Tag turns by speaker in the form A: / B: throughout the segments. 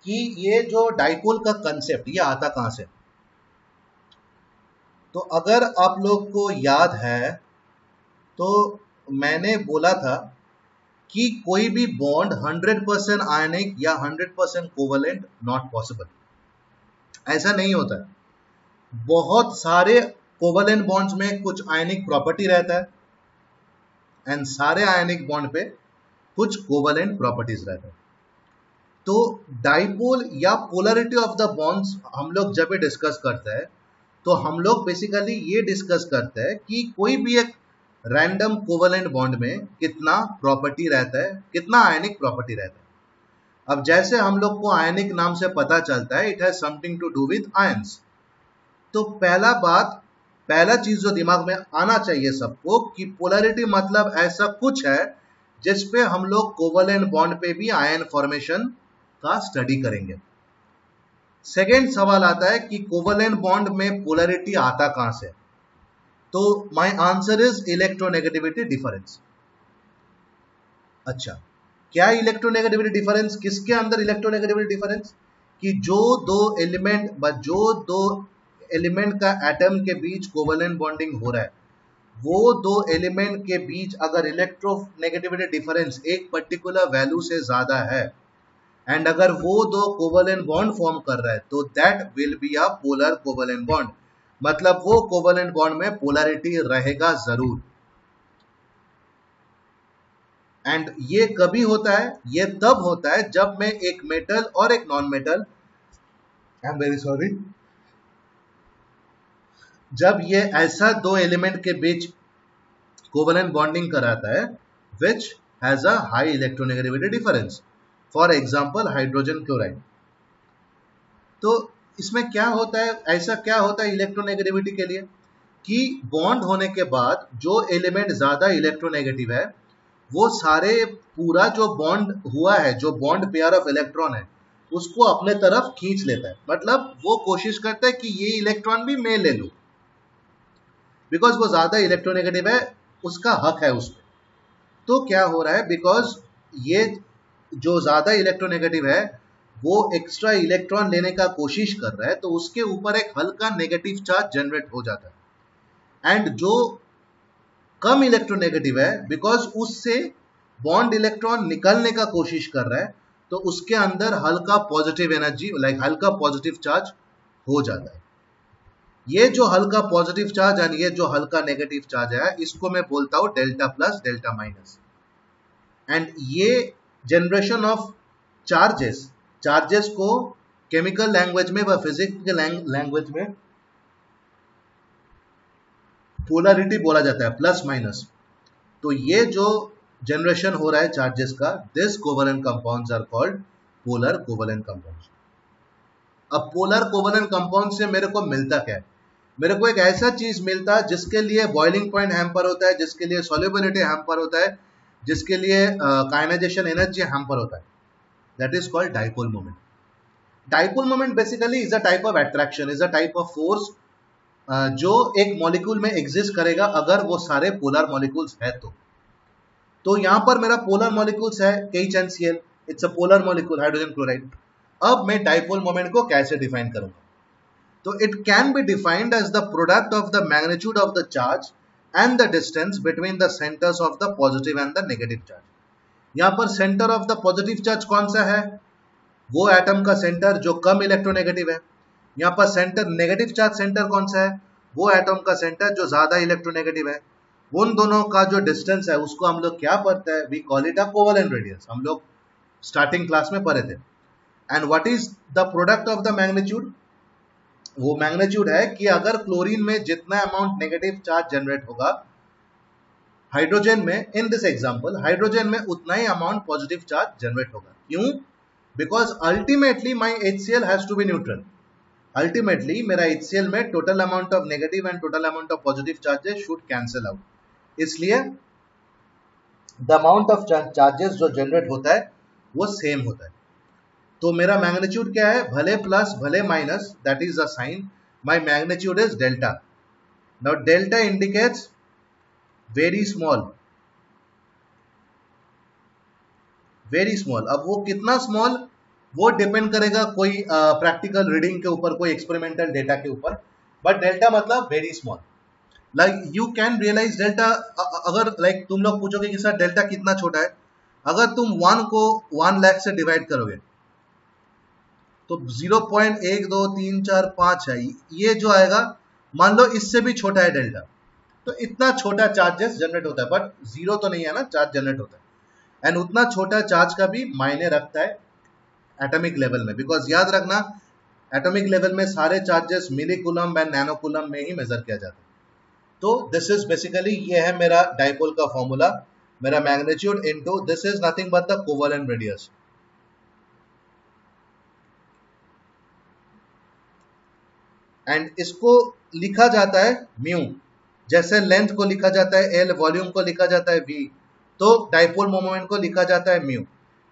A: कि ये जो डाइपोल का कंसेप्ट ये आता कहां से। तो अगर आप लोग को याद है तो मैंने बोला था कि कोई भी बॉन्ड 100% आयनिक या 100% कोवलेंट नॉट पॉसिबल, ऐसा नहीं होता है। बहुत सारे कोवलेंट बॉन्ड्स में कुछ आयनिक प्रॉपर्टी रहता है एंड सारे आयनिक बॉन्ड पे कुछ कोवलेंट प्रॉपर्टीज रहता है। तो डाइपोल या पोलरिटी ऑफ द बॉन्ड्स हम लोग जब भी डिस्कस करते हैं तो हम लोग बेसिकली ये डिस्कस करते हैं कि कोई भी एक रैंडम कोवलेंट बॉन्ड में कितना प्रॉपर्टी रहता है, कितना आयनिक प्रॉपर्टी रहता है। अब जैसे हम लोग को आयनिक नाम से पता चलता है it has something to do with ions. तो पहला चीज जो दिमाग में आना चाहिए सबको कि पोलरिटी मतलब ऐसा कुछ है जिसपे हम लोग कोवलेंट बॉन्ड पे भी आयन फॉर्मेशन का स्टडी करेंगे। सेकेंड सवाल आता है कि कोवलेंट बॉन्ड में पोलरिटी आता कहां से। तो my answer is electronegativity difference. अच्छा, क्या इलेक्ट्रोनेगेटिविटी डिफरेंस, किसके अंदर इलेक्ट्रोनेगेटिविटी डिफरेंस, कि जो दो एलिमेंट का एटम के बीच कोवलेंट बॉन्डिंग हो रहा है वो दो एलिमेंट के बीच अगर इलेक्ट्रोनेगेटिविटी डिफरेंस एक पर्टिकुलर वैल्यू से ज्यादा है एंड अगर वो दो कोवलेंट बॉन्ड फॉर्म कर रहा है तो that will be a polar covalent bond, मतलब वो कोवलेंट बॉन्ड में पोलरिटी रहेगा जरूर। एंड ये कभी होता है, ये तब होता है जब मैं एक मेटल और एक non metal, I am very sorry, जब ये ऐसा दो एलिमेंट के बीच कोवलेंट बॉन्डिंग कराता है which has a high electronegativity difference, for example hydrogen chloride. तो इसमें क्या होता है, ऐसा क्या होता है इलेक्ट्रोनेगेटिविटी के लिए कि बॉन्ड होने के बाद जो एलिमेंट ज्यादा इलेक्ट्रोनेगेटिव है वो सारे पूरा जो बॉन्ड हुआ है, जो बॉन्ड पेयर ऑफ इलेक्ट्रॉन है उसको अपने तरफ खींच लेता है, मतलब वो कोशिश करता है कि ये इलेक्ट्रॉन भी मैं ले लूं, बिकॉज वो ज्यादा इलेक्ट्रोनेगेटिव है, उसका हक है उस पर। तो क्या हो रहा है, बिकॉज ये जो ज्यादा इलेक्ट्रोनेगेटिव है वो एक्स्ट्रा इलेक्ट्रॉन लेने का कोशिश कर रहा है तो उसके ऊपर एक हल्का नेगेटिव चार्ज जनरेट हो जाता है। एंड जो कम इलेक्ट्रोनेगेटिव है बिकॉज उससे बॉन्ड इलेक्ट्रॉन निकलने का कोशिश कर रहा है तो उसके अंदर हल्का पॉजिटिव एनर्जी हल्का पॉजिटिव चार्ज हो जाता है। ये जो हल्का पॉजिटिव चार्ज और ये जो हल्का नेगेटिव चार्ज है इसको मैं बोलता हूं delta plus delta minus. And ये जनरेशन ऑफ चार्जेस को केमिकल लैंग्वेज में व फिजिक्स लैंग्वेज में पोलरिटी बोला जाता है, प्लस माइनस। तो ये जो जनरेशन हो रहा है चार्जेस का, this covalent compounds are called polar covalent compounds. अब पोलर कोवलेंट कंपाउंड से मेरे को मिलता क्या है, मेरे को एक ऐसा चीज मिलता है जिसके लिए बॉइलिंग पॉइंट हैम्पर होता है, जिसके लिए सॉल्युबिलिटी हैम्पर होता है, जिसके लिए काइनाइजेशन एनर्जी हैम्पर होता है, that is called dipole moment. Dipole moment basically is a type of attraction, is a type of force जो एक मॉलिक्यूल में एग्जिस्ट करेगा अगर वो सारे पोलर मॉलिक्यूल्स है तो यहां पर मेरा पोलर मॉलिक्यूल्स है KCl, it's a polar molecule hydrogen chloride. अब मैं डाइपोल मोमेंट को कैसे डिफाइन करूंगा, तो it can be defined as the product of the magnitude of the charge and the distance between the centres of the positive and the negative charge. यहां पर centre of the positive charge कौन सा है, वो atom का centre जो कम electronegative है। यहां पर सेंटर नेगेटिव चार्ज सेंटर कौन सा है, वो एटम का सेंटर जो ज्यादा इलेक्ट्रोनेगेटिव है। उन दोनों का जो डिस्टेंस है उसको हम लोग क्या पढ़ते हैं, we call it a covalent radius, हम लोग स्टार्टिंग क्लास में पढ़े थे। And what is the product of the magnitude, वो मैग्नीट्यूड है कि अगर क्लोरीन में जितना अमाउंट नेगेटिव चार्ज जनरेट होगा हाइड्रोजन में, इन दिस एग्जांपल हाइड्रोजन में उतना ही अमाउंट पॉजिटिव चार्ज जनरेट होगा। क्यों, because ultimately my HCl has to be neutral. Ultimately मेरा HCl में total amount of negative and total amount of positive charges should cancel out, इसलिए the amount of charges जो generate होता है वो same होता है। तो मेरा मैग्नीट्यूड क्या है, भले प्लस भले minus, that is a sign, my magnitude is delta. Now delta indicates very small, very small. अब वो कितना स्मॉल, वो डिपेंड करेगा कोई प्रैक्टिकल रीडिंग के ऊपर, कोई एक्सपेरिमेंटल डेटा के ऊपर। बट डेल्टा मतलब very small, like you can realise delta. अगर लाइक तुम लोग पूछोगे कि सर डेल्टा कितना छोटा है, अगर तुम 1 को 1 लाख से डिवाइड करोगे तो 0.1234 है, ये जो आएगा मान लो इससे भी छोटा है डेल्टा। तो इतना छोटा चार्जेस जनरेट होता है, बट जीरो तो नहीं है ना, चार्ज जनरेट होता है। एंड उतना छोटा चार्ज का भी मायने रखता है एटॉमिक लेवल में, बिकॉज याद रखना एटॉमिक लेवल में सारे charges milli coulomb and nano coulomb में ही मेजर किया जाता है। तो दिस इज बेसिकली, ये है मेरा डाइपोल का फॉर्मूला, मेरा magnitude into this is nothing but the covalent radius. And इसको लिखा जाता है म्यू, जैसे लेंथ को लिखा जाता है एल, वॉल्यूम को लिखा जाता है वी, तो डाइपोल मोमेंट को लिखा जाता है म्यू।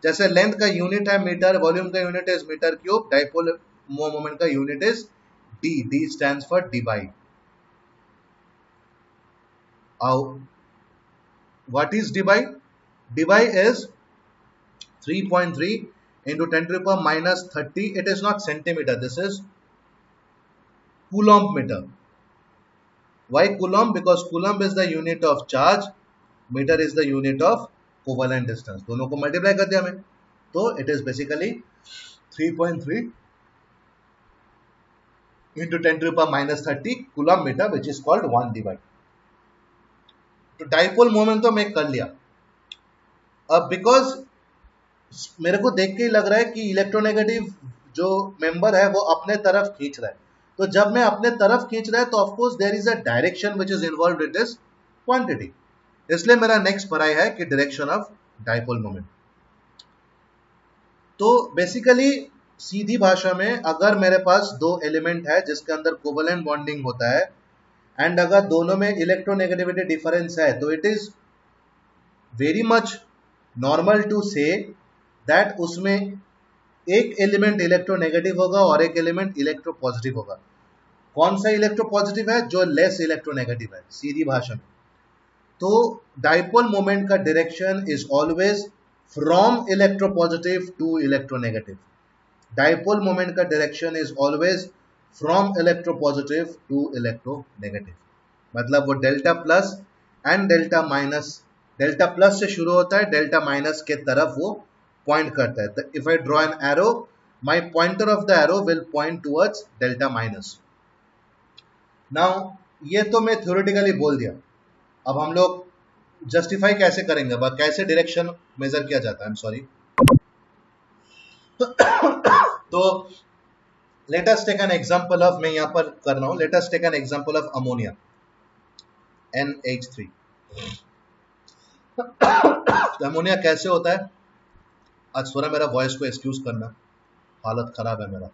A: जैसे लेंथ का यूनिट है मीटर, वॉल्यूम का unit is metre cube, dipole moment का unit is D, D stands for divide. What is debye? Debye is 3.3 into 10 to the power minus 30. It is not centimeter. This is coulomb meter. Why coulomb? Because coulomb is the unit of charge, meter is the unit of covalent distance. दोनों को multiply कर दिया हमें, तो it is basically 3.3 into 10 to the power minus 30 coulomb meter, which is called 1 debye. तो dipole moment तो मैं कर लिया। अब बिकॉज मेरे को देख के ही लग रहा है कि इलेक्ट्रोनेगेटिव जो मेंबर है वो अपने तरफ खींच रहा है, तो जब मैं अपने तरफ खींच रहा है तो of course there is a direction which is involved in this quantity. इसलिए मेरा नेक्स्ट पढ़ाई है कि डायरेक्शन ऑफ डाइपोल मोमेंट। तो बेसिकली सीधी भाषा में, अगर मेरे पास दो एलिमेंट है जिसके अंदर कोवेलेंट बॉन्डिंग होता है एंड अगर दोनों में इलेक्ट्रोनेगेटिविटी डिफरेंस है, तो it is very much normal to say that उसमें एक एलिमेंट इलेक्ट्रोनेगेटिव होगा और एक एलिमेंट इलेक्ट्रोपॉजिटिव होगा। कौन सा इलेक्ट्रोपॉजिटिव है? जो लेस इलेक्ट्रोनेगेटिव है, सीधी भाषा में। तो डाइपोल मोमेंट का direction is always from electropositive to electronegative. Dipole moment का direction is always from electropositive to electronegative. मतलब वो delta plus and delta minus, delta plus से शुरू होता है, डेल्टा माइनस के तरफ वो पॉइंट करता है। If I draw an arrow, my pointer of the arrow will point towards delta minus. Now ये तो मैं थ्योरेटिकली बोल दिया, अब हम लोग जस्टिफाई कैसे करेंगे, कैसे डायरेक्शन मेजर किया जाता है। I am sorry. तो let us take an example of, मैं यहाँ पर कर रहा हूँ, let us take an example of ammonia NH3। Ammonia कैसे होता है? आज थोड़ा मेरा वॉइस को एक्सक्यूज करना, हालत खराब है मेरा।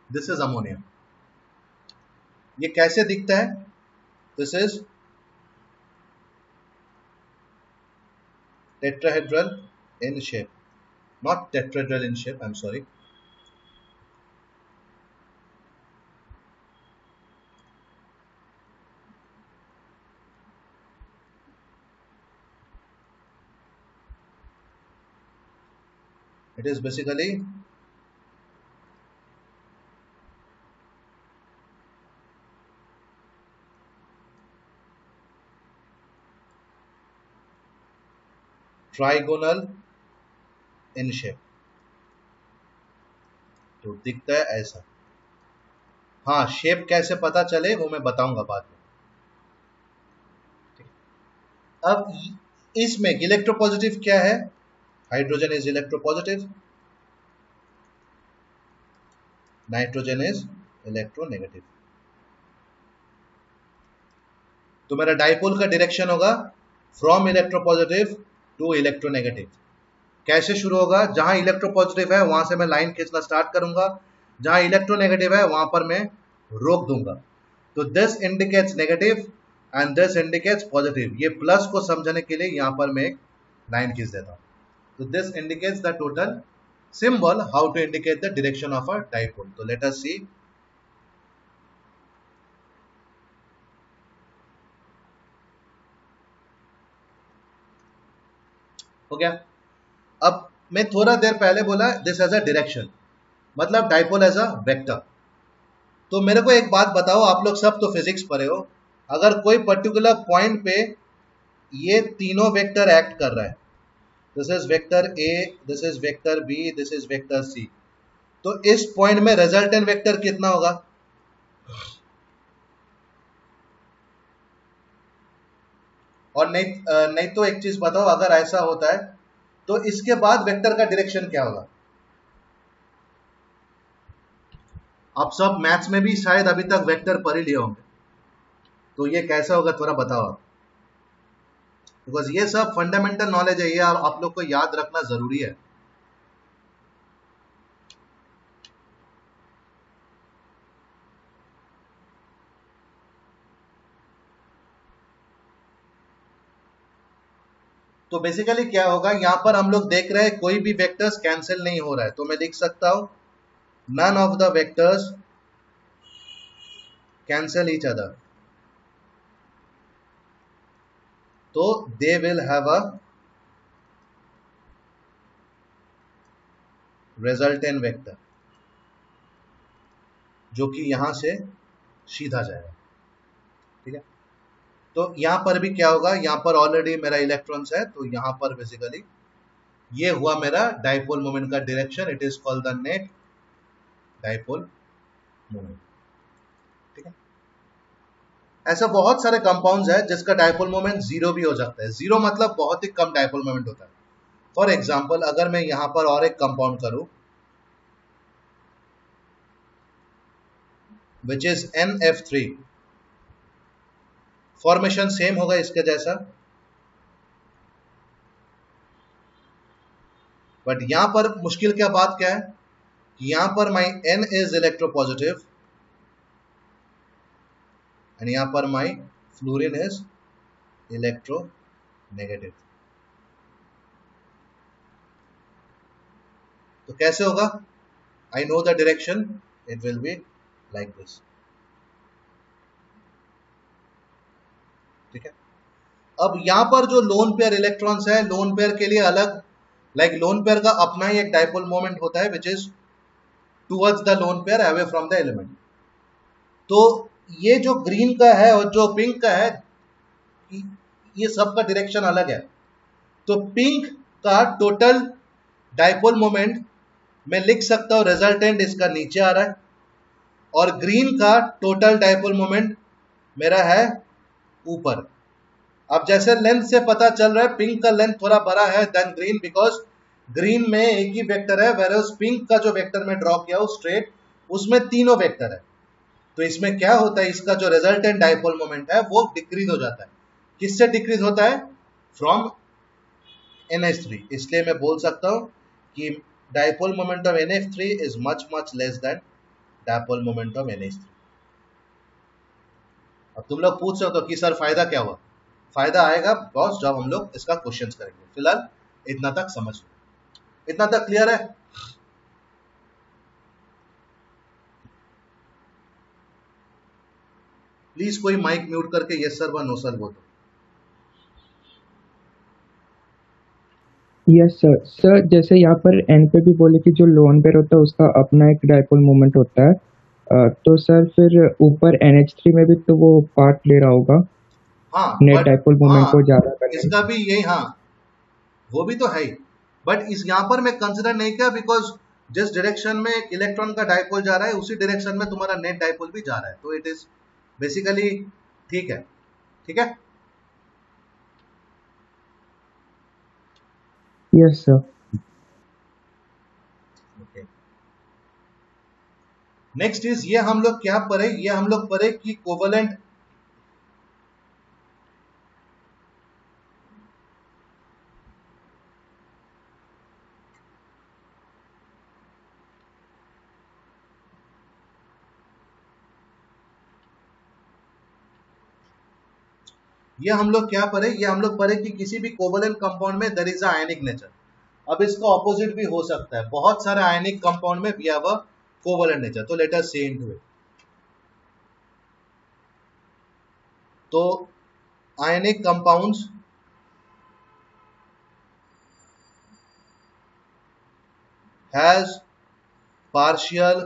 A: This is ammonia. ये कैसे दिखता है? This is tetrahedral in shape, not tetrahedral in shape, I'm sorry. It is basically trigonal in shape. तो दिखता है ऐसा। हाँ, शेप कैसे पता चले वो मैं बताऊंगा बाद में। अब इसमें इलेक्ट्रोपॉजिटिव क्या है? Hydrogen is electropositive, nitrogen is electronegative. तो मेरा डाइपोल का डायरेक्शन होगा फ्रॉम इलेक्ट्रोपॉजिटिव टू इलेक्ट्रोनेगेटिव। कैसे शुरू होगा? जहां इलेक्ट्रोपॉजिटिव है वहां से मैं लाइन खींचना स्टार्ट करूंगा, जहां इलेक्ट्रोनेगेटिव है वहां पर मैं रोक दूंगा। तो this indicates negative and this indicates positive. ये प्लस को समझने के लिए यहां पर मैं एक लाइन खींच देता हूं। So this indicates the total symbol how to indicate the direction of a dipole. So let us see. हो गया. अब मैं थोड़ा देर पहले बोला दिस एज अ डायरेक्शन, मतलब डाइपोल एज अ वेक्टर. तो मेरे को एक बात बताओ, आप लोग सब तो फिजिक्स पढ़े हो, अगर कोई पर्टिकुलर पॉइंट पे ये तीनों वेक्टर एक्ट कर रहा है, this is vector A, this is vector B, this is vector C, तो इस पॉइंट में रिजल्टेंट वेक्टर कितना होगा? और नहीं तो एक चीज बताओ, अगर ऐसा होता है तो इसके बाद वेक्टर का डायरेक्शन क्या होगा? आप सब मैथ्स में भी शायद अभी तक वेक्टर पढ़ ही लिए होंगे, तो ये कैसा होगा थोड़ा बताओ आप, बिकॉज ये सब फंडामेंटल नॉलेज है, ये आप लोग को याद रखना जरूरी है. तो बेसिकली क्या होगा, यहां पर हम लोग देख रहे हैं कोई भी वेक्टर्स कैंसिल नहीं हो रहा है, तो मैं लिख सकता हूं none of the vectors cancel each other, तो they will have a resultant vector जो कि यहां से सीधा जाएगा. ठीक है, तो यहां पर भी क्या होगा, यहां पर ऑलरेडी मेरा इलेक्ट्रॉन्स है, तो यहां पर बेसिकली ये हुआ मेरा डाइपोल मोमेंट का direction, it is called the net dipole moment. ठीक है, ऐसा बहुत सारे कंपाउंड्स है जिसका डाइपोल मोमेंट जीरो भी हो सकता है. जीरो मतलब बहुत ही कम डाइपोल मोमेंट होता है. फॉर एग्जाम्पल अगर मैं यहां पर और एक कंपाउंड करूं which is NF3, formation same होगा इसके जैसा, बट यहां पर मुश्किल क्या बात क्या है कि यहां पर माई N इज इलेक्ट्रोपॉजिटिव एंड यहां पर माई फ्लोरीन इज इलेक्ट्रोनेगेटिव. तो कैसे होगा? I know the direction, it will be like this. ठीक है, अब यहां पर जो लोन पेयर इलेक्ट्रॉन्स है, लोन पेयर के लिए अलग, लाइक लोन पेयर का अपना ही एक डाइपोल मोमेंट होता है which is towards the lone pair away from the element. तो ये जो ग्रीन का है और जो पिंक का है, ये सबका डायरेक्शन अलग है. तो पिंक का टोटल डाइपोल मोमेंट मैं लिख सकता हूं रिजल्टेंट इसका नीचे आ रहा है, और ग्रीन का टोटल डाइपोल मोमेंट मेरा है ऊपर. अब जैसे लेंथ से पता चल रहा है पिंक का लेंथ थोड़ा बड़ा है देन ग्रीन, बिकॉज ग्रीन में एक ही वेक्टर है, वेयर पिंक का जो वेक्टर में ड्रॉ किया स्ट्रेट, उसमें तीनों वेक्टर है. तो इसमें क्या होता है, इसका जो रिजल्टेंट डाइपोल मोमेंट है वो डिक्रीज हो जाता है. किससे डिक्रीज होता है? From NH3. इसलिए मैं बोल सकता हूं कि dipole moment of NH3 is much much less than dipole moment of NH3. अब तुम लोग पूछ सकते हो कि सर फायदा क्या हुआ? फायदा आएगा बॉस जब हम लोग इसका क्वेश्चंस करेंगे. फिलहाल इतना तक समझ लो. इतना तक क्लियर है? प्लीज कोई माइक म्यूट करके यस सर व नो सर बोलो.
B: Yes sir. सर जैसे यहाँ पर एन पे भी बोले कि जो लोन पेयर होता है उसका अपना एक डाइपोल मोमेंट होता है, तो सर फिर ऊपर NH3 में भी तो वो पार्ट ले रहा होगा.
A: हाँ,
B: नेट डाइपोल मोमेंट को ज्यादा करने
A: इसका भी यही, हाँ वो भी तो है ही, बट इस यहां पर मैं कंसिडर नहीं किया बिकॉज जिस डायरेक्शन में इलेक्ट्रॉन का डाइपोल जा रहा है उसी डायरेक्शन में तुम्हारा नेट डाइपोल भी जा रहा है, तो इट इज बेसिकली ठीक है. ठीक है,
B: यस सर.
A: नेक्स्ट इज ये हम लोग क्या पढ़े, ये हम लोग पढ़े कि कोवलेंट ये हम लोग क्या पढ़े, ये हम लोग पढ़े कि किसी भी कोवलेंट कंपाउंड में there is a ionic nature. अब इसका ऑपोजिट भी हो सकता है, बहुत सारे आयनिक कंपाउंड में we have a covalent nature, तो let us see into it. तो ionic compounds has partial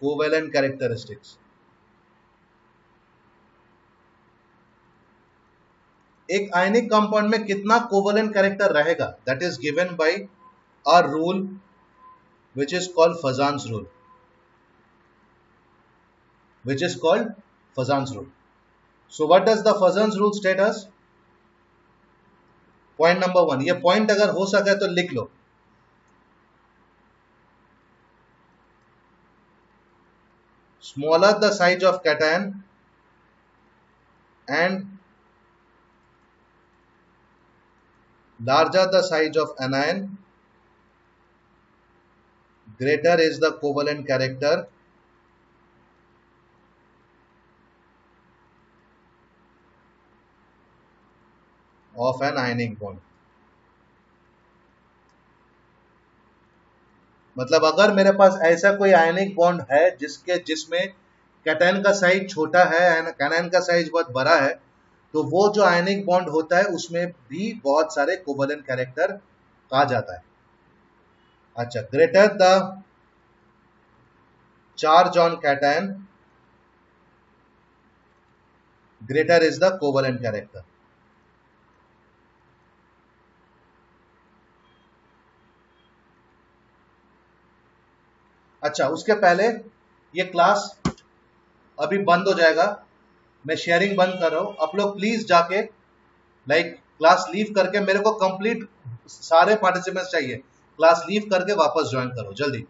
A: covalent characteristics. एक आयनिक कंपाउंड में कितना कोवेलेंट कैरेक्टर रहेगा, that is given by a rule which is called Fazan's rule, which is called Fazan's rule. So what does the Fazan's rule state as? Point number 1, ये point अगर हो सके तो लिख लो। Smaller the size of cation and larger the size of anion, greater is the covalent character of an ionic bond। मतलब अगर मेरे पास ऐसा कोई आयनिक बॉन्ड है जिसमें कैटायन का साइज छोटा है एंड कैनायन का साइज बहुत बड़ा है, तो वो जो आयनिक बॉन्ड होता है उसमें भी बहुत सारे कोवेलेंट कैरेक्टर कहा जाता है। अच्छा, greater the charge on cation, greater is the covalent character. अच्छा, उसके पहले ये क्लास अभी बंद हो जाएगा, मैं शेयरिंग बंद कर रहा हूं। आप लोग प्लीज जाके क्लास लीव करके, मेरे को कंप्लीट सारे पार्टिसिपेंट्स चाहिए, क्लास लीव करके वापस ज्वाइन करो जल्दी।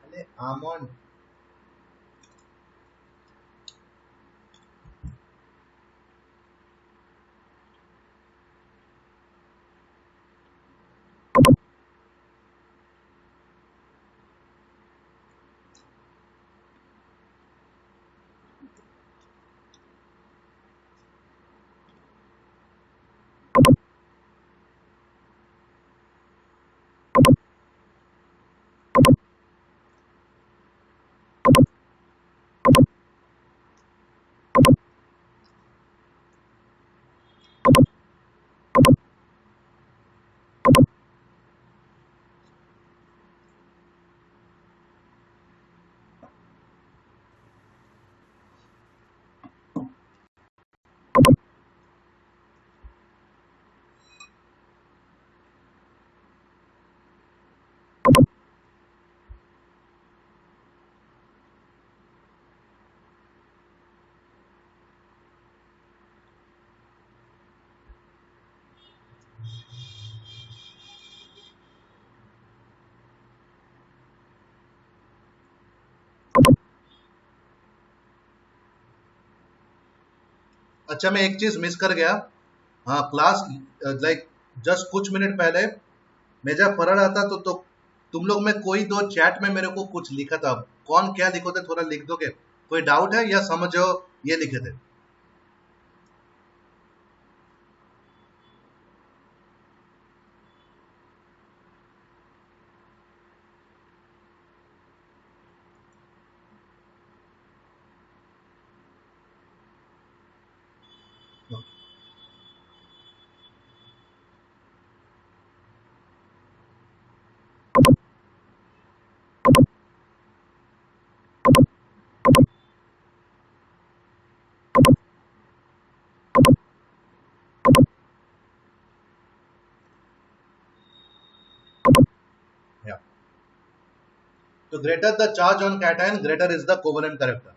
A: अरे आमोन, अच्छा मैं एक चीज मिस कर गया। हाँ, क्लास जस्ट कुछ मिनट पहले मैं जब पढ़ रहा था तो तुम लोग में कोई दो चैट में मेरे को कुछ लिखा था, कौन क्या लिखो थे थोड़ा लिख दोगे? कोई डाउट है या समझो ये लिखे थे? या तो greater the charge on cation, greater is the covalent character.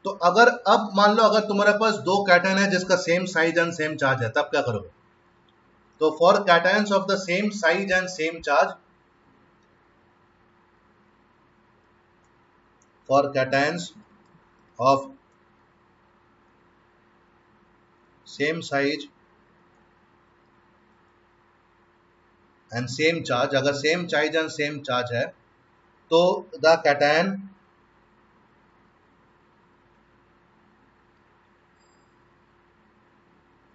A: तो अगर अब मान लो अगर तुम्हारे पास दो कैटायन है जिसका same size and same charge है, तब क्या करोगे? तो for cations of the same size and same charge, for cations of same size and same charge, अगर same charge and same charge है तो the cation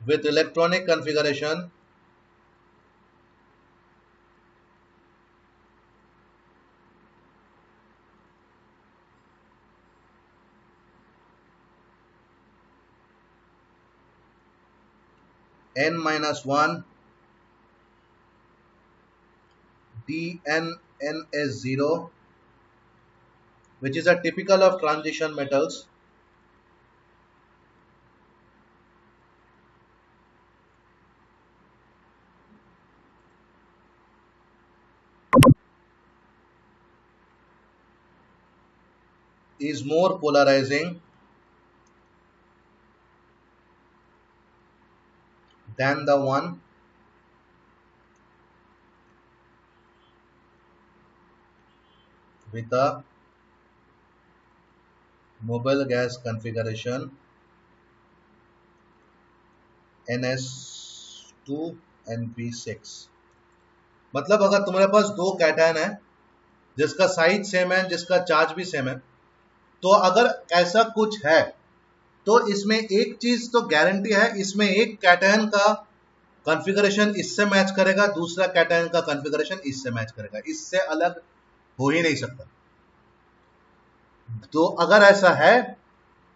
A: with electronic configuration n-1 dNns0, which is a typical of transition metals, is more polarizing than the one with a noble gas configuration NS2NP6। मतलब अगर तुम्हारे पास दो cation है जिसका size same है, जिसका चार्ज भी सेम है, तो अगर ऐसा कुछ है तो इसमें एक चीज तो गारंटी है, इसमें एक कैटायन का कॉन्फ़िगरेशन इससे मैच करेगा, दूसरा कैटायन का कॉन्फ़िगरेशन इससे मैच करेगा, इससे अलग हो ही नहीं सकता। तो अगर ऐसा है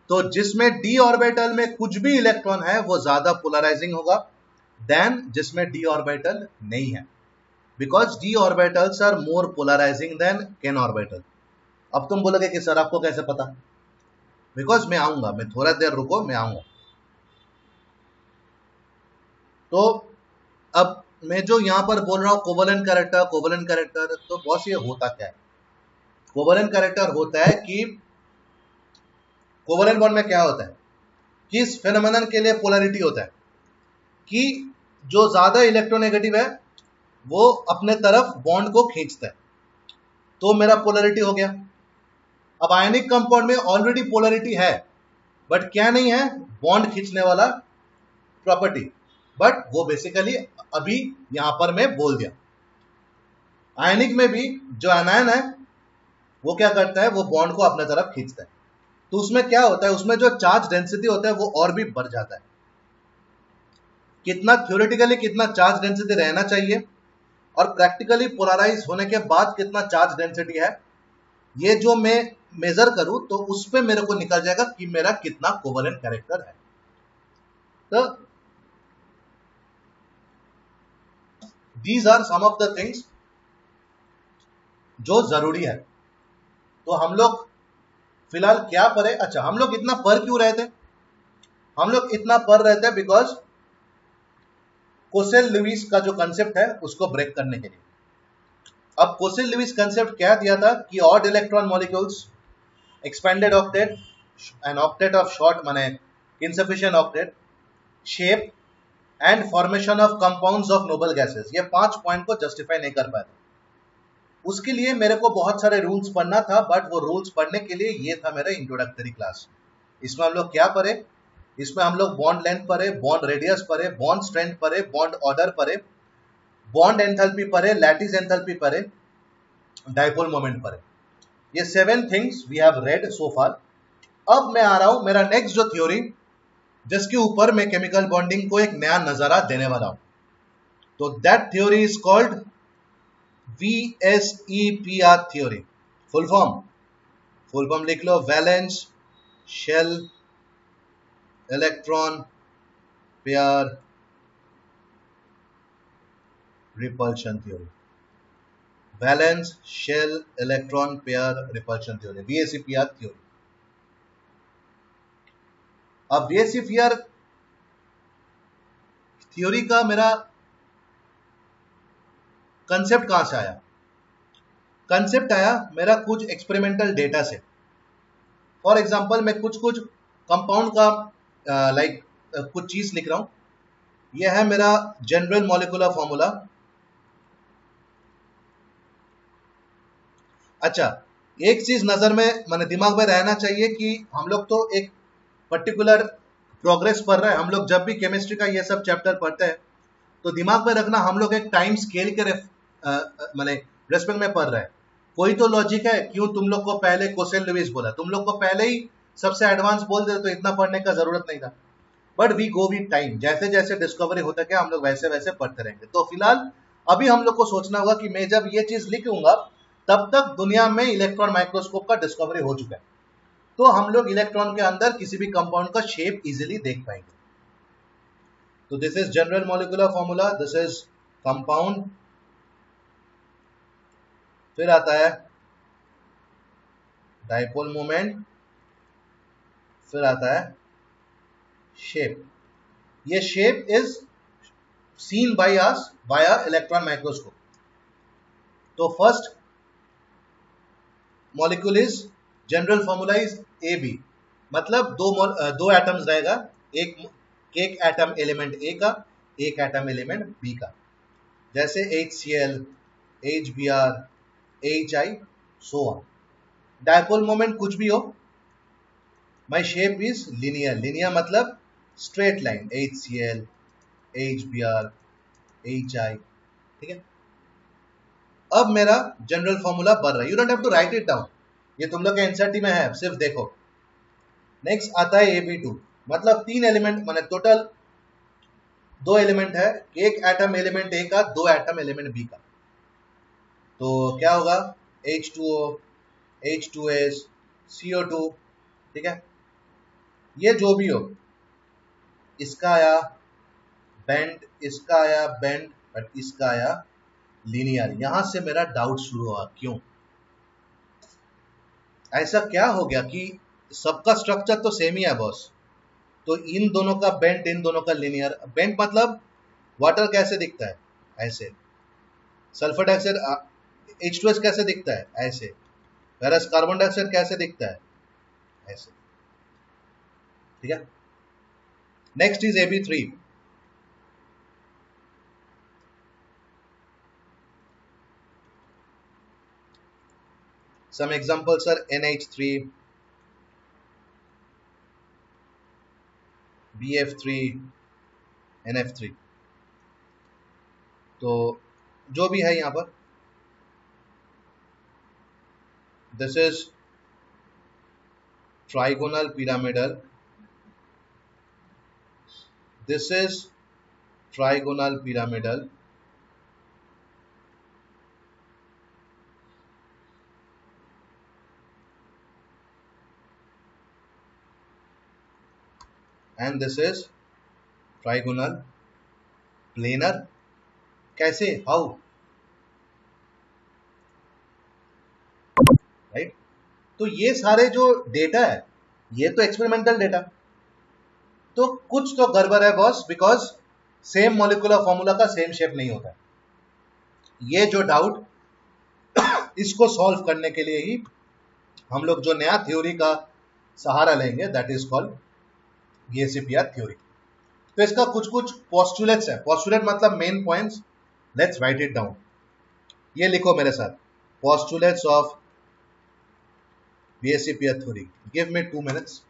A: तो जिसमें डी ऑर्बिटल में कुछ भी इलेक्ट्रॉन है वो ज्यादा पोलराइजिंग होगा देन जिसमें डी ऑर्बिटल नहीं है, because d orbitals are more polarising than an orbital. अब तुम बोलोगे कि सर आपको कैसे पता? बिकॉज मैं आऊंगा, मैं थोड़ा देर रुको, मैं आऊंगा। तो अब मैं जो यहां पर बोल रहा हूं कोवेलेंट कैरेक्टर, कोवेलेंट कैरेक्टर, तो बॉस ये होता क्या है? कोवेलेंट कैरेक्टर होता है कि कोवेलेंट बॉन्ड में क्या होता है कि इस फेनोमेनन के लिए पोलैरिटी होता है कि जो ज्यादा इलेक्ट्रोनेगेटिव है वो अपने तरफ बॉन्ड को खींचता है, तो मेरा पोलैरिटी हो गया। अब आयनिक कंपाउंड में ऑलरेडी पोलैरिटी है बट क्या नहीं है? बॉन्ड खींचने वाला प्रॉपर्टी, बट वो बेसिकली अभी यहां पर मैं बोल दिया। आयनिक में भी जो एनायन है वो क्या करता है? वो बॉन्ड को अपने तरफ खींचता है। तो उसमें क्या होता है? उसमें जो चार्ज डेंसिटी होता है वो और भी बढ़ जाता है। कितना थ्योरेटिकली कितना चार्ज डेंसिटी रहना चाहिए और प्रैक्टिकली पोलराइज होने के बाद कितना चार्ज डेंसिटी है, ये जो मैं मेजर करूं तो उस पे मेरे को निकल जाएगा कि मेरा कितना कोवेलेंट कैरेक्टर है। तो these are some of the things जो जरूरी है। तो हम लोग फिलहाल क्या पढ़े? अच्छा, हम लोग इतना पढ़ क्यों रहे थे? हम लोग इतना पढ़ रहे थे बिकॉज कोसेल लुईस का जो कंसेप्ट है उसको ब्रेक करने के लिए। अब कोसेल लुईस कंसेप्ट क्या दिया था कि odd electron molecules, expanded octet, an octet of short माने insufficient octet, shape and formation of compounds of noble gases, ये 5 पॉइंट को जस्टिफाई नहीं कर पाया था। उसके लिए मेरे को बहुत सारे रूल्स पढ़ना था, बट वो रूल्स पढ़ने के लिए ये था मेरा इंट्रोडक्टरी क्लास। इसमें हम लोग क्या पढ़े? इसमें हम लोग बॉन्ड लेंथ पढ़े, बॉन्ड रेडियस पढ़े, बॉन्ड स्ट्रेंथ पढ़े, बॉन्ड ऑर्डर पढ़े, बॉन्ड एंथैल्पी पढ़े, लैटिस एंथैल्पी पढ़े, डाइपोल मोमेंट पढ़े। ये 7 थिंग्स वी हैव रेड सो फार। अब मैं आ रहा हूं मेरा नेक्स्ट जो थ्योरी, जिसके ऊपर मैं केमिकल बॉन्डिंग को एक नया नजारा देने वाला हूं। तो that theory is called VSEPR theory. Full form लिख लो, valence shell electron pair repulsion theory. Valence shell electron pair repulsion theory, VSEPR theory. अब VSEPR थ्योरी का मेरा कंसेप्ट कहां से आया? कंसेप्ट आया मेरा कुछ एक्सपेरिमेंटल डेटा से। फॉर एग्जांपल मैं कुछ कंपाउंड का कुछ चीज लिख रहा हूं। यह है मेरा जनरल मॉलिक्यूलर फॉर्मूला। अच्छा, एक चीज नजर में माने दिमाग में रहना चाहिए कि हम लोग तो एक पर्टिकुलर प्रोग्रेस पढ़ रहे हैं। हम लोग जब भी केमिस्ट्री का ये सब चैप्टर पढ़ते हैं तो दिमाग में रखना, हम लोग एक टाइम स्केल के माने रेस्पेक्ट में पढ़ रहे हैं। कोई तो लॉजिक है, क्यों तुम लोग को पहले कोसेल लुइस बोला, तुम लोग को पहले ही सबसे एडवांस बोल दे तो इतना पढ़ने का जरूरत नहीं था। But we go with time, जैसे जैसे डिस्कवरी होता गया हम लोग वैसे वैसे पढ़ते रहेंगे। तो फिलहाल अभी हम लोग को सोचना होगा कि मैं जब ये चीज लिखूंगा तब तक दुनिया में इलेक्ट्रॉन माइक्रोस्कोप का डिस्कवरी हो चुका है, तो हम लोग इलेक्ट्रॉन के अंदर किसी भी कंपाउंड का शेप इजीली देख पाएंगे। तो this is general molecular formula, this is compound, फिर आता है डाइपोल मोमेंट, फिर आता है शेप। ये shape is seen by us via electron microscope. तो first molecule is general formula is A B, मतलब दो एटम्स रहेगा, एक एटम एलिमेंट ए का, एक एटम एलिमेंट बी का, जैसे HCl, HBr, HI, so on. Dipole moment कुछ भी हो, माई शेप इज लीनियर, लीनियर मतलब straight line, HCl, HBr, HI, ठीक है। अब मेरा जनरल फॉर्मूला बन रहा है, you don't have to write it down, ये तुम लोग के एनसीईआरटी में है, सिर्फ देखो। नेक्स्ट आता है AB2, मतलब तीन एलिमेंट, माने टोटल दो एलिमेंट है, एक एटम एलिमेंट ए का, दो एटम एलिमेंट बी का। तो क्या होगा, H2O, H2S, CO2, ठीक है। ये जो भी हो, इसका आया बेंड, इसका आया बेंड, बट इसका आया लीनियर। यहां से मेरा डाउट शुरू हुआ, क्यों ऐसा क्या हो गया कि सबका स्ट्रक्चर तो सेम ही है बॉस, तो इन दोनों का बेंट, इन दोनों का लीनियर। बेंट मतलब वाटर कैसे दिखता है, ऐसे। सल्फर डाइऑक्साइड H2S कैसे दिखता है, ऐसे। वैरस कार्बन डाइऑक्साइड कैसे दिखता है, ऐसे, ठीक है। Next is AB3, some examples are NH3, BF3, NF3। तो जो भी है यहां पर, this is trigonal pyramidal, this is trigonal pyramidal, and this is trigonal planar. कैसे, हाउ, राइट। तो ये सारे जो डेटा है, ये तो एक्सपेरिमेंटल डेटा, तो कुछ तो गड़बड़ है boss, because same molecular formula का सेम शेप नहीं होता है। ये जो डाउट, इसको सॉल्व करने के लिए ही हम लोग जो नया थ्योरी का सहारा लेंगे, that is called VSEPR theory. तो इसका कुछ कुछ पोस्टुलेट्स है, पोस्टुलेट मतलब main points, let's write it down. ये लिखो मेरे साथ, postulates of VSEPR theory. Give me 2 minutes।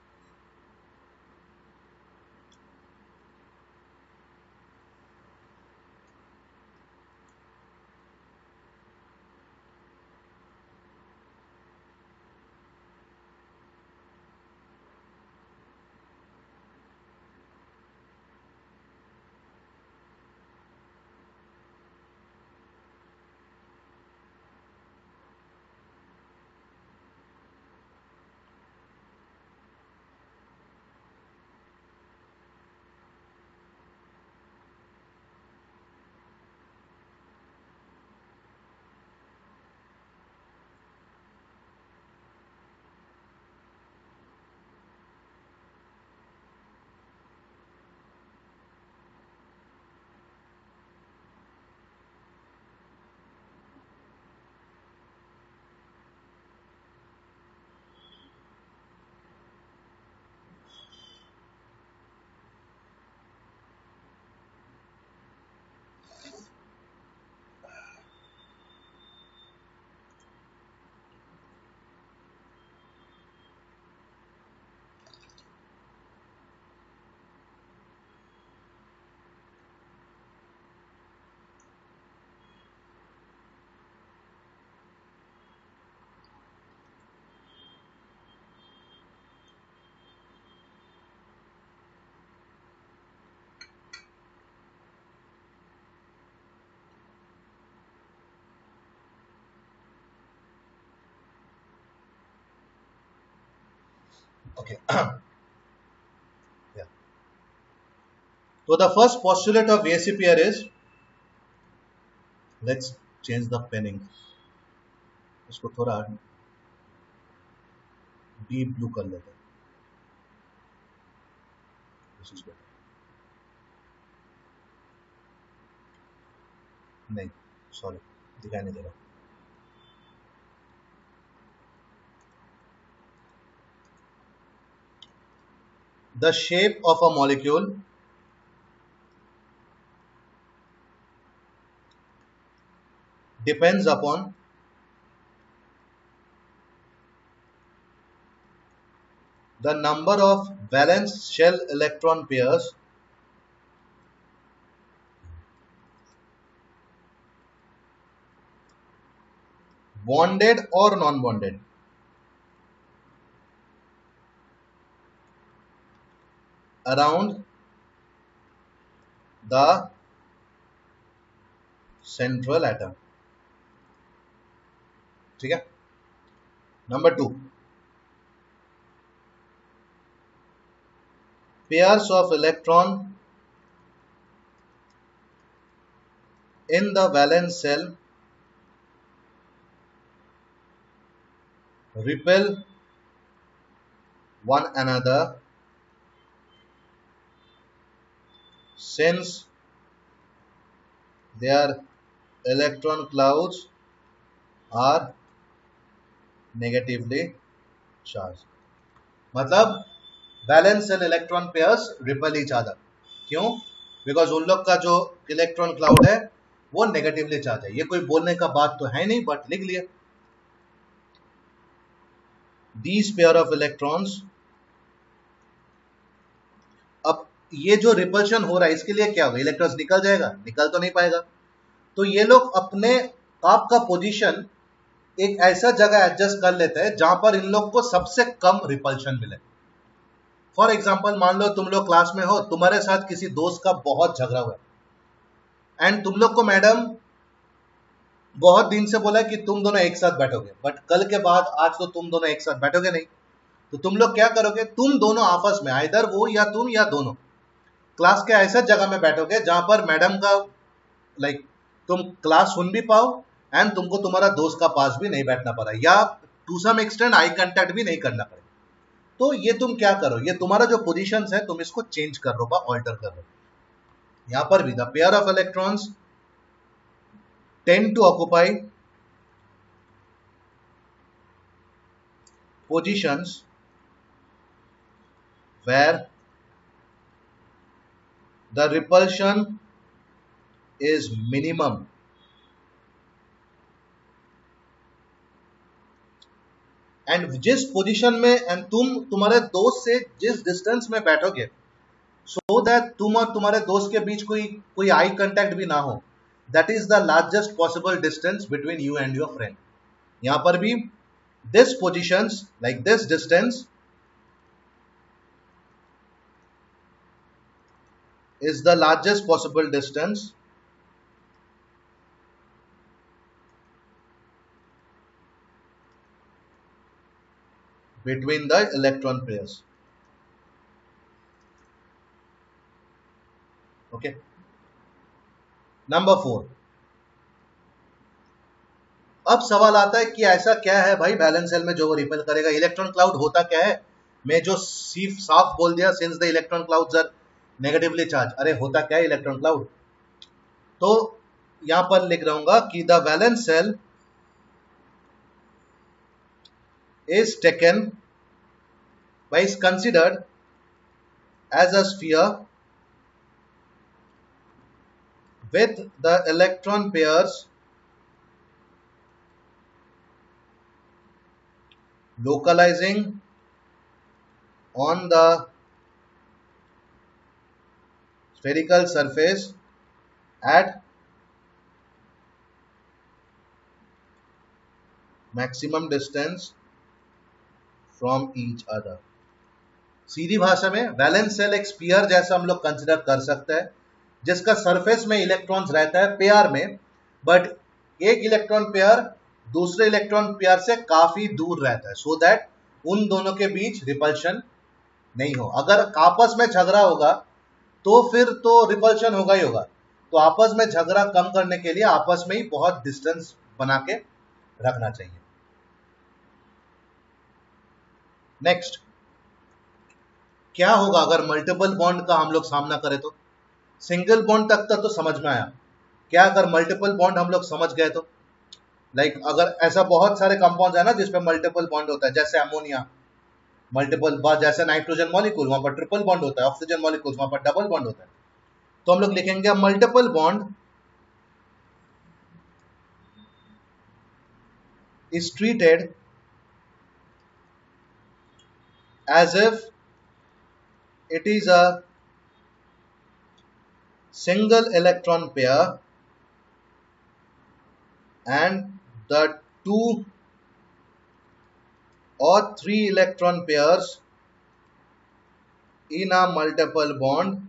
A: Okay. Yeah. So the first postulate of AC pair is, let's change the penning. इसको थोड़ा डीप ब्लू कर लेते हैं. This is better. नहीं, सॉरी, दिखाई नहीं दे रहा. The shape of a molecule depends upon the number of valence shell electron pairs bonded or non-bonded around the central atom. ठीक है. Number 2, pairs of electron in the valence shell repel one another since their electron clouds are negatively charged. मतलब valence and electron pairs ripple each other. क्यों? Because उन लोग का जो electron cloud है वो नेगेटिवली चार्ज है. ये कोई बोलने का बात तो है नहीं, बट लिख लिए. These pair of electrons. अब ये जो रिपल्शन हो रहा है इसके लिए क्या होगा? इलेक्ट्रॉन्स निकल जाएगा? निकल तो नहीं पाएगा. तो ये लोग अपने आप का पोजीशन एक ऐसा जगह एडजस्ट कर लेते हैं जहां पर इन लोग को सबसे कम रिपल्शन मिले. फॉर एग्जाम्पल, मान लो तुम लोग क्लास में हो, तुम्हारे साथ किसी दोस्त का बहुत झगड़ा हुआ है एंड तुम लोग को मैडम बहुत दिन से बोला कि तुम दोनों एक साथ बैठोगे, बट कल के बाद आज तो तुम दोनों एक साथ बैठोगे नहीं. तो तुम लोग क्या करोगे? तुम दोनों आपस में, आइदर वो या तुम या दोनों, क्लास के ऐसा जगह में बैठोगे जहां पर मैडम का तुम क्लास सुन भी पाओ एंड तुमको तुम्हारा दोस्त का पास भी नहीं बैठना पड़ा, या to some extent I contact भी नहीं करना पड़े. तो ये तुम क्या करो? ये तुम्हारा जो पोजीशन है तुम इसको चेंज कर लो, ऑल्टर कर लो. यहां पर भी the pair of electrons tend to occupy positions where the repulsion is minimum and जिस पोजीशन में एंड तुम तुम्हारे दोस्त से जिस डिस्टेंस में बैठोगे सो दैट तुम और तुम्हारे दोस्त के बीच कोई आई कांटेक्ट भी ना हो, that is the largest possible distance between you and your friend. यहां पर भी this positions like this distance is the largest possible distance between the electron pairs. Okay. Number 4. अब सवाल आता है कि ऐसा क्या है भाई वैलेंस शेल में जो वो रिपेल करेगा? इलेक्ट्रॉन क्लाउड होता क्या है? मैं जो साफ बोल दिया, since the electron clouds are negatively charge. अरे होता क्या है इलेक्ट्रॉन क्लाउड? तो यहां पर लिख रहूंगा कि the valence shell is taken by is considered as a sphere with the electron pairs localizing on the spherical surface at maximum distance from each other. सीधी भाषा में वैलेंस शेल एक स्फीयर जैसा हम लोग कंसिडर कर सकते हैं जिसका सरफेस में इलेक्ट्रॉन्स रहता है पेयर में, बट एक इलेक्ट्रॉन पेयर दूसरे इलेक्ट्रॉन पेयर से काफी दूर रहता है, सो दैट उन दोनों के बीच रिपल्शन नहीं हो। अगर आपस में झगड़ा होगा तो फिर तो रिपल्शन होगा ही होगा। तो आपस में झगड़ा कम करने के लिए आपस में ही बहुत डिस्टेंस बना के रखना चाहिए। नेक्स्ट, क्या होगा अगर मल्टीपल बॉन्ड का हम लोग सामना करें तो? सिंगल बॉन्ड तक तो समझ में आया, क्या अगर मल्टीपल बॉन्ड हम लोग समझ गए तो? लाइक अगर ऐसा बहुत सारे कंपाउंड है ना जिसपे मल्टीपल बॉन्ड होता है, जैसे अमोनिया मल्टीपल, जैसे नाइट्रोजन मॉलिक्यूल वहां पर ट्रिपल बॉन्ड होता है, ऑक्सीजन मॉलिक्यूल वहां पर डबल बॉन्ड होता है। तो हम लोग लिखेंगे multiple bond is treated as if it is a single electron pair and the 2 or 3 electron pairs in a multiple bond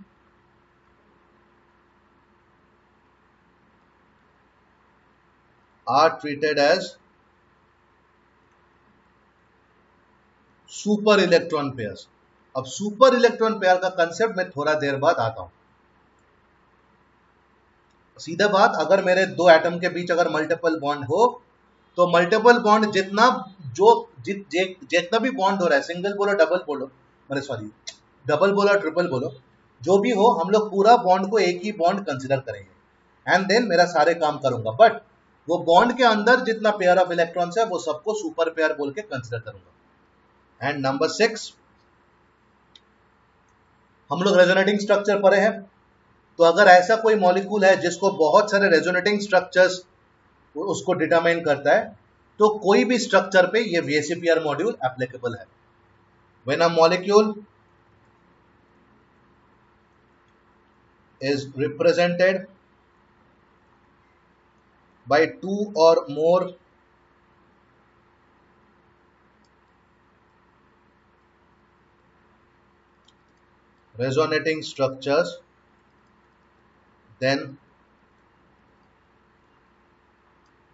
A: are treated as super electron pairs. अब super electron pair का concept मैं थोड़ा देर बाद आता हूं। सीधा बात, अगर मेरे दो एटम के बीच अगर मल्टीपल बॉन्ड हो तो मल्टीपल बॉन्ड जितना जितना भी बॉन्ड हो रहा है, सिंगल बोलो डबल बोलो, मेरे सॉरी डबल बोलो ट्रिपल बोलो, जो भी हो हम लोग पूरा बॉन्ड को एक ही बॉन्ड कंसिडर करेंगे एंड देन मेरा सारे काम करूंगा। बट वो बॉन्ड के अंदर जितना पेयर ऑफ इलेक्ट्रॉन्स है वो सबको सुपर पेयर बोल के कंसिडर करूंगा। एंड नंबर 6, हम लोग रेजोनेटिंग स्ट्रक्चर पढ़े हैं, तो अगर ऐसा कोई मॉलिक्यूल है जिसको बहुत सारे रेजोनेटिंग स्ट्रक्चर्स उसको डिटरमाइन करता है, तो कोई भी स्ट्रक्चर पे ये VSEPR मॉड्यूल एप्लीकेबल है। When a molecule is represented by 2 or more resonating structures, then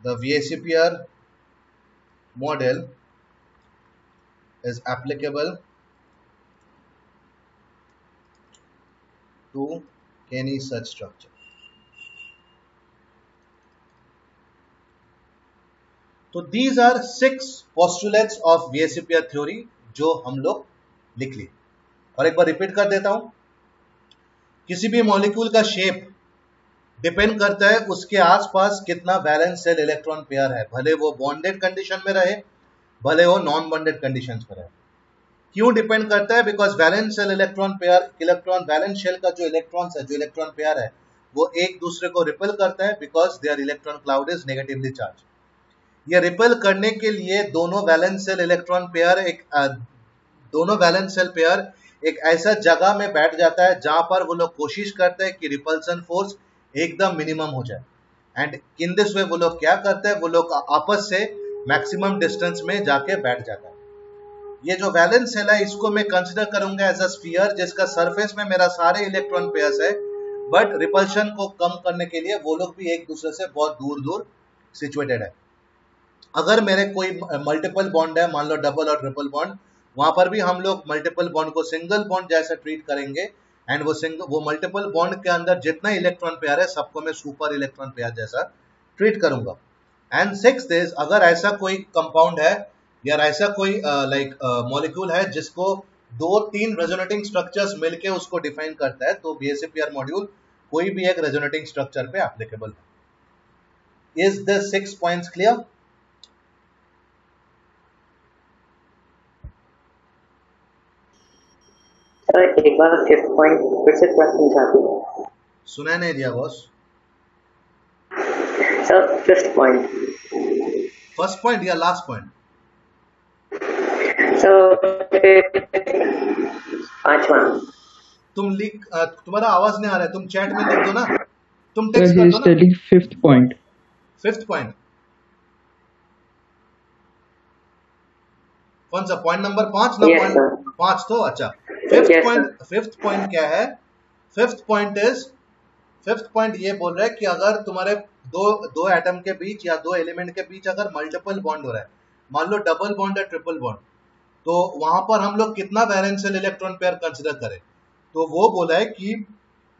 A: the VSEPR model is applicable to any such structure. तो these are 6 postulates of VSEPR theory जो हम लोग लिख लिए। और एक बार रिपीट कर देता हूं, किसी भी मॉलिक्यूल का शेप डिपेंड करता है उसके आसपास कितना वैलेंस शेल इलेक्ट्रॉन पेयर है, भले वो बॉन्डेड कंडीशन में रहे भले वो नॉन बॉन्डेड कंडीशन में रहे। क्यों डिपेंड करता है? Because valence shell electron pair, electron valence shell का जो इलेक्ट्रॉन्स है, जो इलेक्ट्रॉन पेयर है, वो एक दूसरे को रिपेल करता है because there electron cloud is negatively charge. ये रिपेल करने के लिए दोनों वैलेंस शेल इलेक्ट्रॉन पेयर दोनों वैलेंस शेल पेयर एक ऐसा जगह में बैठ जाता है जहां पर वो लोग कोशिश करते हैं कि रिपल्सन फोर्स एकदम मिनिमम हो जाए। एंड इन दिस वे वो लोग क्या करते हैं, वो लोग आपस से मैक्सिमम डिस्टेंस में जाके बैठ जाता है। ये जो वैलेंस शेल है इसको मैं कंसिडर करूंगा एज अ स्फीयर जिसका सरफेस में मेरा सारे इलेक्ट्रॉन पेयर्स है, बट रिपल्शन को कम करने के लिए वो लोग भी एक दूसरे से बहुत दूर दूर सिचुएटेड है। अगर मेरे कोई मल्टीपल बॉन्ड है, मान लो डबल और ट्रिपल बॉन्ड, वहां पर भी हम लोग मल्टीपल बॉन्ड को सिंगल बॉन्ड जैसा ट्रीट करेंगे एंड वो मल्टीपल बॉन्ड के अंदर जितना इलेक्ट्रॉन पेयर है सबको मैं सुपर इलेक्ट्रॉन पेयर जैसा ट्रीट करूंगा। एंड 6th इज, अगर ऐसा कोई कंपाउंड है या ऐसा कोई मॉलिक्यूल है जिसको 2-3 रेजोनेटिंग स्ट्रक्चर्स मिलके उसको डिफाइन करता है, तो VSEPR मॉड्यूल कोई भी एक रेजोनेटिंग स्ट्रक्चर पे एप्लीकेबल है। Is the 6 points clear?
C: एक बार 5th पॉइंट फिर से क्वेश्चन चाहती हूँ।
A: सुना नहीं दिया boss.
C: Sir 5th point,
A: first point या लास्ट पॉइंट?
C: सर 5वां।
A: तुम लिख, तुम्हारा आवाज नहीं आ रहा है, तुम चैट में लिख दो ना, तुम
B: Sir,
A: टेक्स्ट
B: he
A: कर
B: is
A: दो ना।
B: telling 5th point.
A: 5th point कौन सा? पॉइंट नंबर 5 ना?
C: Yes,
A: point
C: sir.
A: 5 तो अच्छा।
C: Yes,
A: फिफ्थ पॉइंट क्या है? फिफ्थ पॉइंट ये बोल रहा है कि अगर तुम्हारे दो एटम के बीच या दो एलिमेंट के बीच अगर मल्टीपल बॉन्ड हो रहा है, मान लो डबल बॉन्ड है ट्रिपल बॉन्ड, तो वहां पर हम लोग कितना वैलेंशियल इलेक्ट्रॉन पेयर कंसिडर करें, तो वो बोला है कि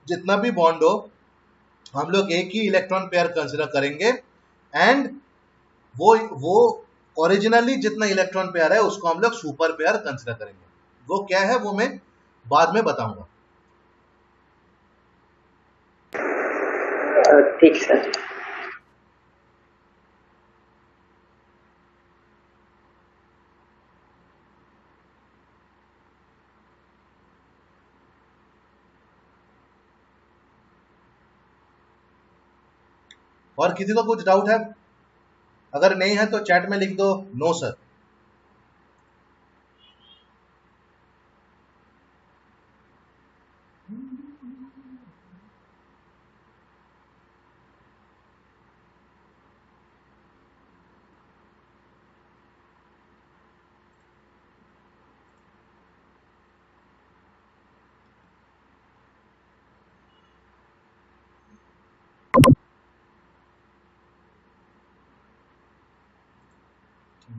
A: जितना भी बॉन्ड हो हम लोग एक ही इलेक्ट्रॉन पेयर कंसिडर करेंगे, एंड वो ओरिजिनली जितना इलेक्ट्रॉन पेयर है उसको हम लोग सुपर पेयर कंसिडर करेंगे। वो क्या है वो मैं बाद में बताऊंगा।
C: ठीक सर।
A: और किसी को कुछ डाउट है? अगर नहीं है तो चैट में लिख दो नो सर।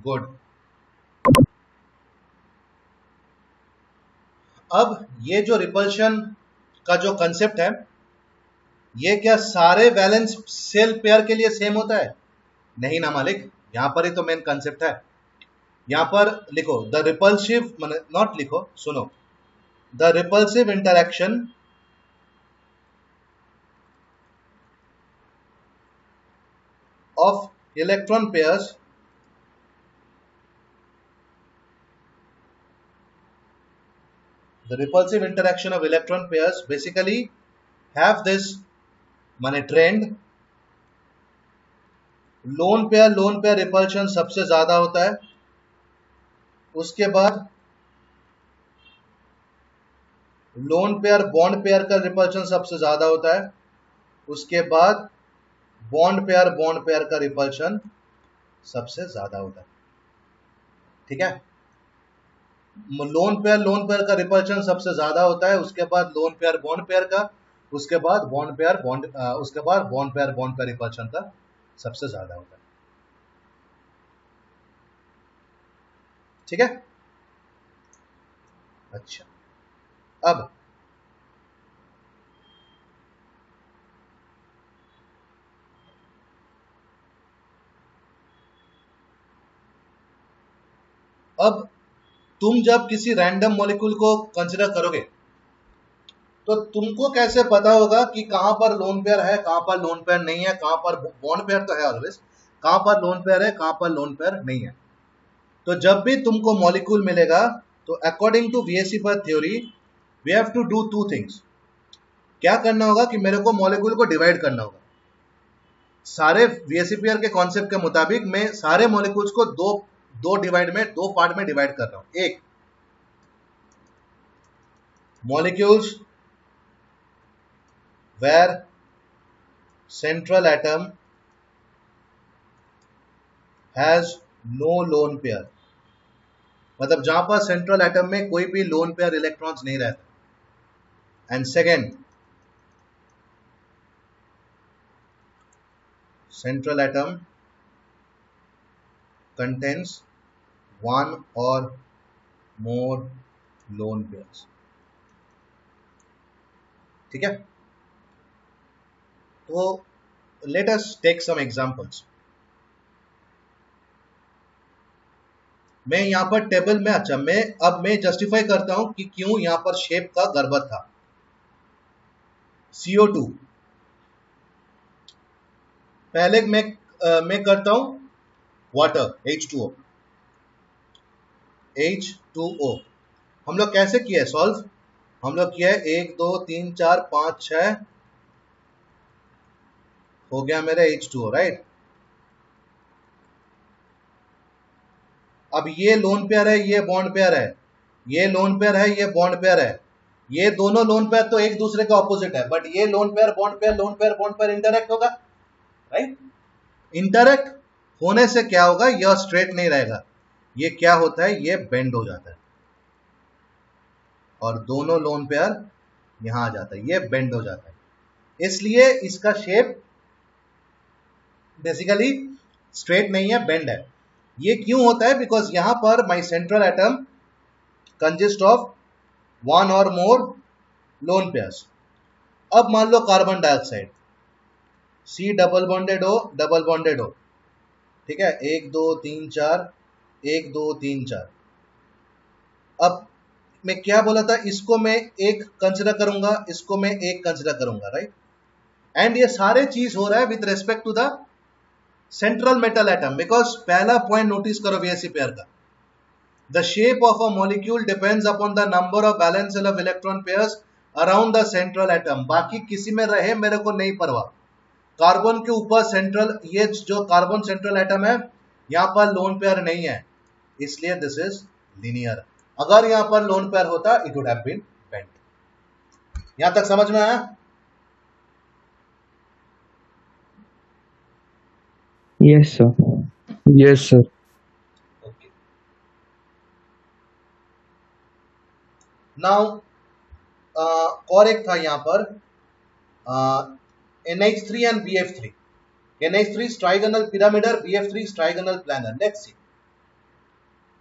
A: गुड। अब ये जो रिपल्शन का जो कंसेप्ट है, ये क्या सारे वैलेंस सेल पेयर के लिए सेम होता है? नहीं ना मालिक, यहां पर ही तो मेन कंसेप्ट है। यहां पर लिखो द रिपल्सिव, नॉट लिखो, सुनो, the repulsive interaction of electron pairs basically have this माने ट्रेंड, लोन पेयर रिपल्शन सबसे ज्यादा होता है, उसके बाद लोन पेयर बॉन्ड पेयर का रिपल्शन सबसे ज्यादा होता है, उसके बाद बॉन्ड पेयर का रिपल्शन सबसे ज्यादा होता है। ठीक है, लोन पेयर का रिपल्शन सबसे ज्यादा होता है, उसके बाद लोन पेयर बॉन्ड पेयर का, उसके बाद बॉन्ड पेयर रिपल्शन का सबसे ज्यादा होता है। ठीक है, अच्छा अब तुम जब किसी रैंडम मॉलिक्यूल को कंसिडर करोगे तो तुमको कैसे पता होगा कि कहां पर लोन पेयर है, कहां पर लोन पेयर नहीं है, कहां पर बॉन्ड पेयर तो है ऑलवेज, कहां पर लोन पेयर है, कहां पर लोन पेयर नहीं है। तो जब भी तुमको मॉलिक्यूल मिलेगा तो अकॉर्डिंग टू वीएससी पर theory we have to do two things. क्या करना होगा कि मेरे को मॉलिक्यूल को डिवाइड करना होगा। सारे वीएससीपीआर के कॉन्सेप्ट के मुताबिक मैं सारे मॉलिक्यूल्स को दो पार्ट में डिवाइड कर रहा हूं। एक, molecules where central atom has no lone pair, मतलब जहां पर सेंट्रल एटम में कोई भी लोन पेयर इलेक्ट्रॉन्स नहीं रहता। And second, central atom contains one और मोर लोन पेयर्स। ठीक है, तो let us take some examples. मैं यहां पर टेबल में, अच्छा मैं जस्टिफाई करता हूं कि क्यों यहां पर शेप का गड़बड़ था। CO2 पहले मैं करता हूं वाटर, H2O। हम लोग कैसे किया है सॉल्व? हम लोग किया है 1 2 3 4 5 6, हो गया मेरा H2O, राइट। अब ये लोन पेयर है, ये बॉन्ड पेयर है, ये लोन पेयर है, ये बॉन्ड पेयर है। ये दोनों लोन पेयर तो एक दूसरे का ऑपोजिट है, बट ये lone pair bond pair interact होगा, राइट। इंटरैक्ट होने से क्या होगा, यह स्ट्रेट नहीं रहेगा, ये क्या होता है, ये बेंड हो जाता है और दोनों लोन पेयर यहां आ जाता है, ये बेंड हो जाता है। इसलिए इसका शेप बेसिकली स्ट्रेट नहीं है, बेंड है। ये क्यों होता है? बिकॉज यहां पर my central atom consist of one और मोर लोन पेयर्स। अब मान लो carbon dioxide, C double bonded O double bonded O, ठीक है, 1 2 3 4, 1 2 3 4। अब मैं क्या बोला था, इसको मैं एक कंसिडर करूंगा, इसको मैं एक कंसिडर करूंगा, राइट। एंड ये सारे चीज हो रहा है with respect to the central metal atom, because पहला पॉइंट नोटिस करो VSE पेयर का, the shape of a molecule depends upon the number of valence of electron pairs around the central atom. बाकी किसी में रहे मेरे को नहीं परवाह, कार्बन के ऊपर सेंट्रल, ये जो कार्बन सेंट्रल एटम है यहां पर लोन पेयर नहीं है, इसलिए दिस इज लीनियर। अगर यहां पर लोन पेयर होता it would have been bent. यहां तक समझ में आया?
B: Yes sir. Yes sir.
A: Okay, now और एक था यहां पर NH3 and BF3। NH3 trigonal pyramidal, BF3 trigonal planar. Let's see,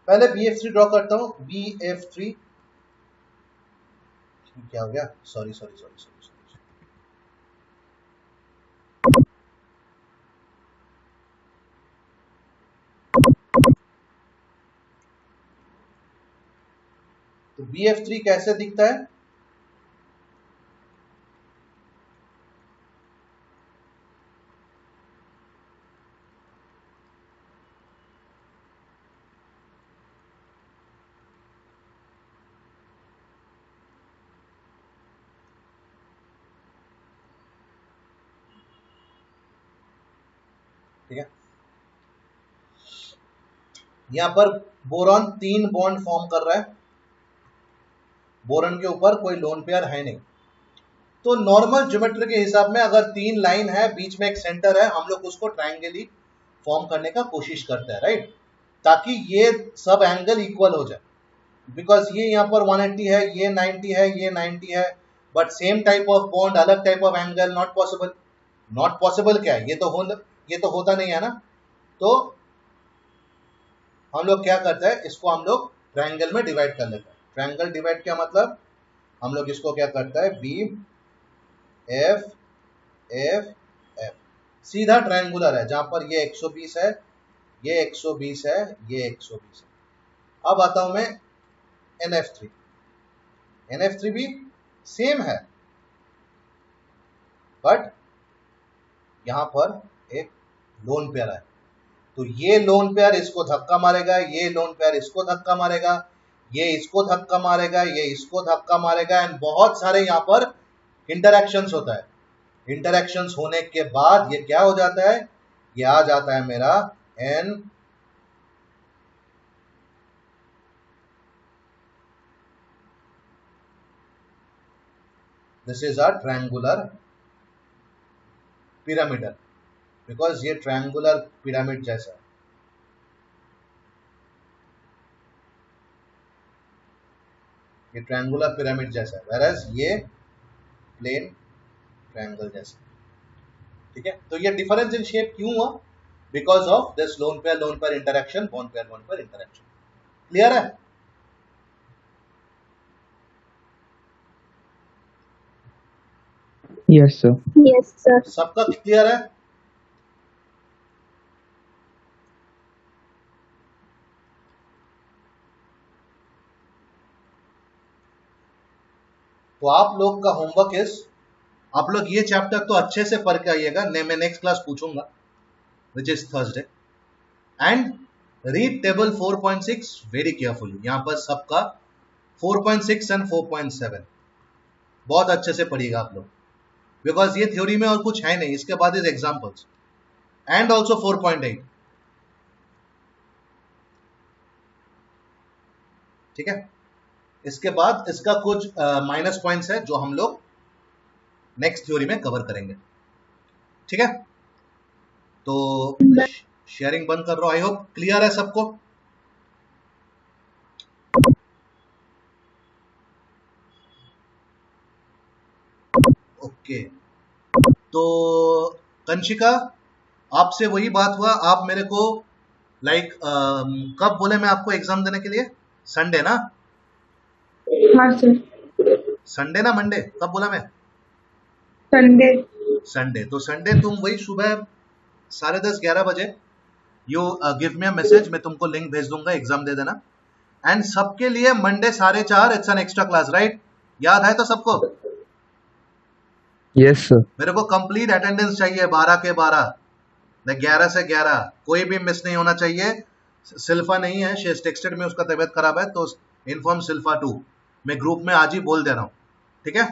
A: पहले BF3 ड्रॉ करता हूं। BF3 क्या हो गया, सॉरी सॉरी सॉरी सॉरी, तो BF3 कैसे दिखता है? ठीक है, यहां पर बोरॉन 3 बॉन्ड फॉर्म कर रहा है, बोरॉन के ऊपर कोई लोन पेयर है नहीं। तो नॉर्मल ज्योमेट्री के हिसाब में अगर 3 लाइन है, बीच में एक सेंटर है, हम लोग उसको ट्रायंगली फॉर्म करने का कोशिश करते हैं, राइट, ताकि ये सब एंगल इक्वल हो जाए। बिकॉज ये यहाँ पर 180 है, ये 90 है, ये 90 है, but same type of bond, अलग type of angle, not possible. Not possible क्या है, ये तो होता नहीं है ना। तो हम लोग क्या करते हैं, इसको हम लोग ट्रायंगल में डिवाइड कर लेते हैं। ट्रायंगल डिवाइड क्या मतलब, हम लोग इसको क्या करता है, बी एफ एफ एफ, सीधा ट्रायंगुलर है, जहां पर ये 120 है, ये 120 है, ये 120 है। अब आता हूं मैं NF3। NF3 भी सेम है, बट यहां पर एक लोन पेयर है, तो ये लोन पेयर इसको धक्का मारेगा, ये लोन पेयर इसको धक्का मारेगा, ये इसको धक्का मारेगा, ये इसको धक्का मारेगा, एंड बहुत सारे यहां पर इंटरैक्शंस होता है। इंटरैक्शंस होने के बाद ये क्या हो जाता है, ये आ जाता है मेरा N this is a triangular pyramidal, because ये ट्रायंगुलर पिरामिड जैसा है। ये ट्रायंगुलर पिरामिड जैसा है, whereas ये प्लेन ट्रायंगल जैसा। ठीक है, तो ये डिफरेंस इन शेप क्यों हुआ, because of this lone pair interaction, bond pair interaction. Clear है?
B: Yes sir.
D: Yes sir.
A: सबका क्लियर है? तो आप लोग का होमवर्क इज, आप लोग ये चैप्टर तो अच्छे से पढ़ के आइएगा, मैं नेक्स्ट क्लास पूछूंगा which is Thursday, and read table 4.6 very carefully. यहां पर सबका 4.6 एंड 4.7 बहुत अच्छे से पढ़िएगा आप लोग, बिकॉज ये थ्योरी में और कुछ है नहीं, इसके बाद इज एग्जाम्पल्स, एंड ऑल्सो 4.8। ठीक है, इसके बाद इसका कुछ माइनस पॉइंट्स है जो हम लोग नेक्स्ट थ्योरी में कवर करेंगे। ठीक है, तो शेयरिंग बंद कर रहा हूं। आई होप क्लियर है सबको। ओके, तो कंशिका, आपसे वही बात हुआ, आप मेरे को कब बोले मैं आपको एग्जाम देने के लिए? संडे ना?
D: हाँ सर।
A: संडे ना मंडे, कब बोला मैं?
D: संडे।
A: संडे। तो संडे तुम वही सुबह 10:30-11 बजे you give me a message, मैं तुमको लिंक भेज दूंगा, एग्जाम दे देना। एंड सबके लिए Monday 4:30 it's an extra class, right? याद है तो सबको?
B: Yes sir.
A: मेरे को कंप्लीट अटेंडेंस चाहिए 12 के 12, 11 से 11, कोई भी मिस नहीं होना चाहिए। सिल्फा नहीं है, शी टेक्सटेड में, उसका तबीयत खराब है, तो इन्फॉर्म सिल्फा टू। मैं ग्रुप में आज ही बोल दे रहा हूँ, ठीक है?